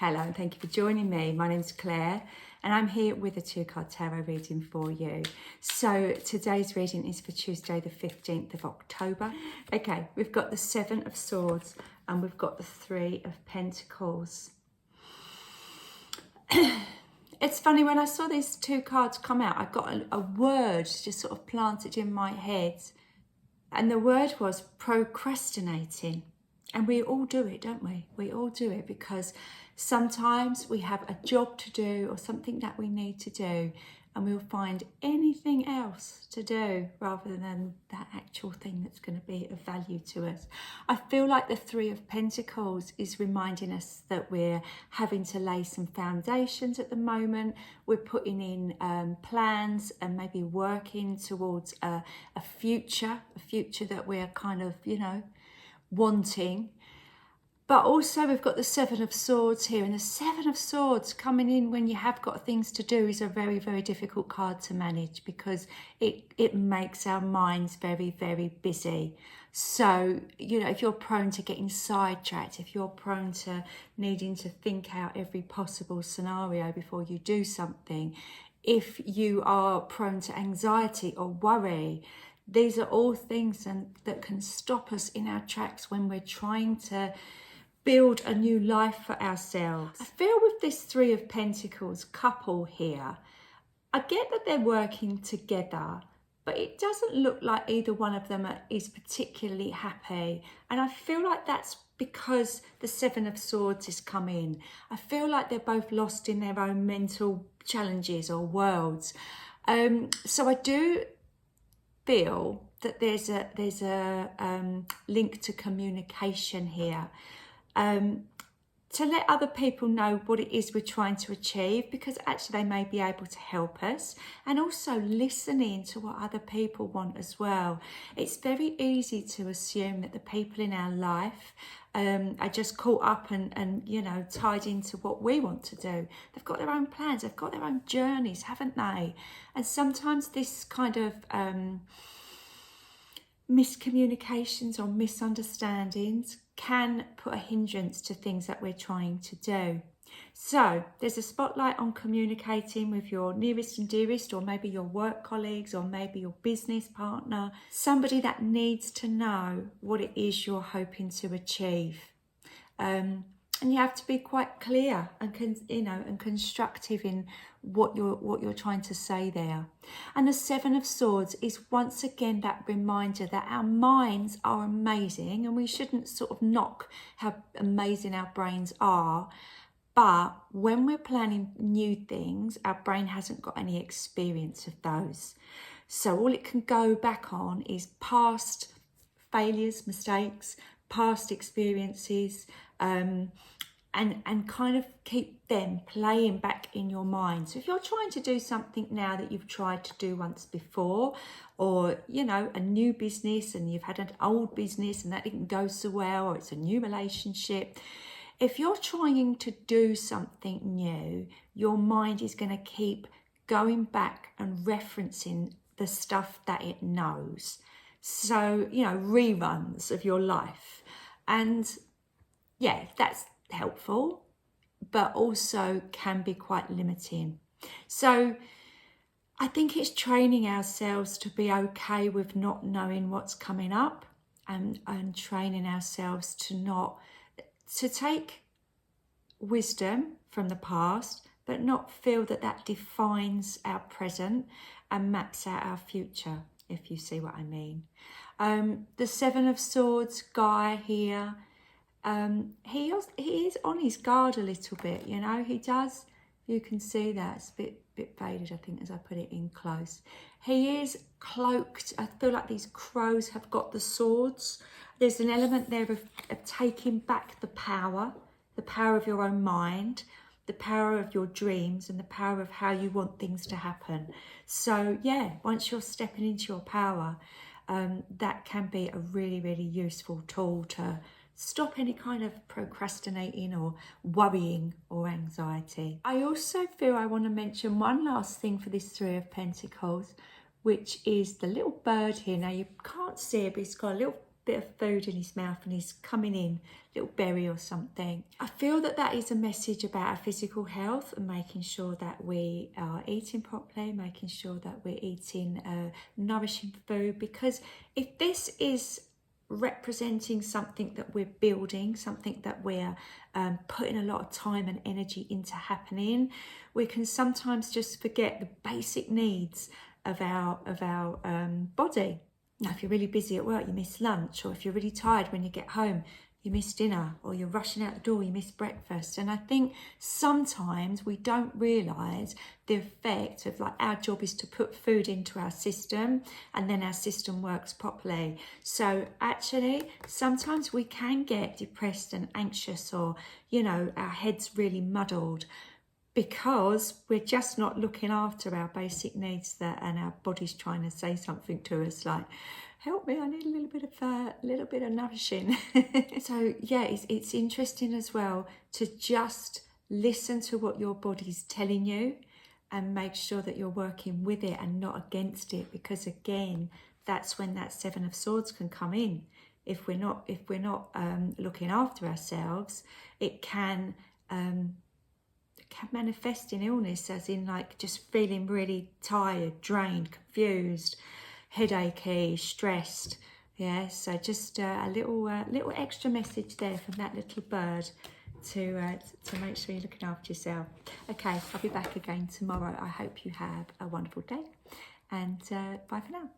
Hello and thank you for joining me. My name's Claire and I'm here with a two-card tarot reading for you. So today's reading is for Tuesday the 15th of October. Okay, we've got the Seven of Swords and we've got the Three of Pentacles. It's funny, when I saw these two cards come out, I got a word just sort of planted in my head, and the word was procrastinating. And we all do it, don't we? We all do it because sometimes we have a job to do or something that we need to do, and we'll find anything else to do rather than that actual thing that's going to be of value to us. I feel like the Three of Pentacles is reminding us that we're having to lay some foundations at the moment. We're putting in plans and maybe working towards a future that we're kind of, wanting. But also we've got the Seven of Swords here, and the Seven of Swords coming in when you have got things to do is a very, very difficult card to manage because it makes our minds very, very busy. So, if you're prone to getting sidetracked, if you're prone to needing to think out every possible scenario before you do something, if you are prone to anxiety or worry, these are all things that can stop us in our tracks when we're trying to build a new life for ourselves. I feel with this Three of Pentacles couple here, I get that they're working together, but it doesn't look like either one of them is particularly happy. And I feel like that's because the Seven of Swords has come in. I feel like they're both lost in their own mental challenges or worlds. So I do feel that there's a link to communication here, to let other people know what it is we're trying to achieve, because actually they may be able to help us, and also listening to what other people want as well. It's very easy to assume that the people in our life are just caught up and tied into what we want to do. They've got their own plans, they've got their own journeys, haven't they? And sometimes this kind of miscommunications or misunderstandings can put a hindrance to things that we're trying to do. So there's a spotlight on communicating with your nearest and dearest, or maybe your work colleagues, or maybe your business partner, somebody that needs to know what it is you're hoping to achieve. And you have to be quite clear and constructive in what you're trying to say there. And the Seven of Swords is once again that reminder that our minds are amazing, and we shouldn't sort of knock how amazing our brains are. But when we're planning new things, our brain hasn't got any experience of those. So all it can go back on is past failures, mistakes, past experiences, and kind of keep them playing back in your mind. So if you're trying to do something now that you've tried to do once before, or a new business and you've had an old business and that didn't go so well, or it's a new relationship, if you're trying to do something new, your mind is going to keep going back and referencing the stuff that it knows. So, reruns of your life. And yeah, that's helpful, but also can be quite limiting. So I think it's training ourselves to be okay with not knowing what's coming up, and training ourselves to take wisdom from the past, but not feel that defines our present and maps out our future, if you see what I mean. The Seven of Swords guy here, he is on his guard a little bit, he does. You can see that it's a bit faded, I think, as I put it in close. He is cloaked. I feel like these crows have got the swords. There's an element there of taking back the power of your own mind, the power of your dreams, and the power of how you want things to happen. So yeah, once you're stepping into your power, that can be a really, really useful tool to stop any kind of procrastinating or worrying or anxiety. I also feel I want to mention one last thing for this Three of Pentacles, which is the little bird here. Now you can't see it, but it's got a little bit of food in his mouth and he's coming in, little berry or something. I feel that that is a message about our physical health and making sure that we are eating properly, making sure that we're eating nourishing food, because if this is representing something that we're building, something that we're putting a lot of time and energy into happening, we can sometimes just forget the basic needs of our body. Now, if you're really busy at work, you miss lunch, or if you're really tired when you get home, you miss dinner, or you're rushing out the door, you miss breakfast. And I think sometimes we don't realise the effect of, like, our job is to put food into our system and then our system works properly. So actually, sometimes we can get depressed and anxious, or, you know, our head's really muddled, because we're just not looking after our basic needs, and our body's trying to say something to us like, help me, I need a little bit of nourishing. So yeah, it's interesting as well to just listen to what your body's telling you and make sure that you're working with it and not against it, because again, that's when that Seven of Swords can come in. If we're not looking after ourselves, it can manifest in illness, as in like just feeling really tired, drained, confused, headachy, stressed. Yeah, so just a little extra message there from that little bird to make sure you're looking after yourself. Okay, I'll be back again tomorrow. I hope you have a wonderful day, and bye for now.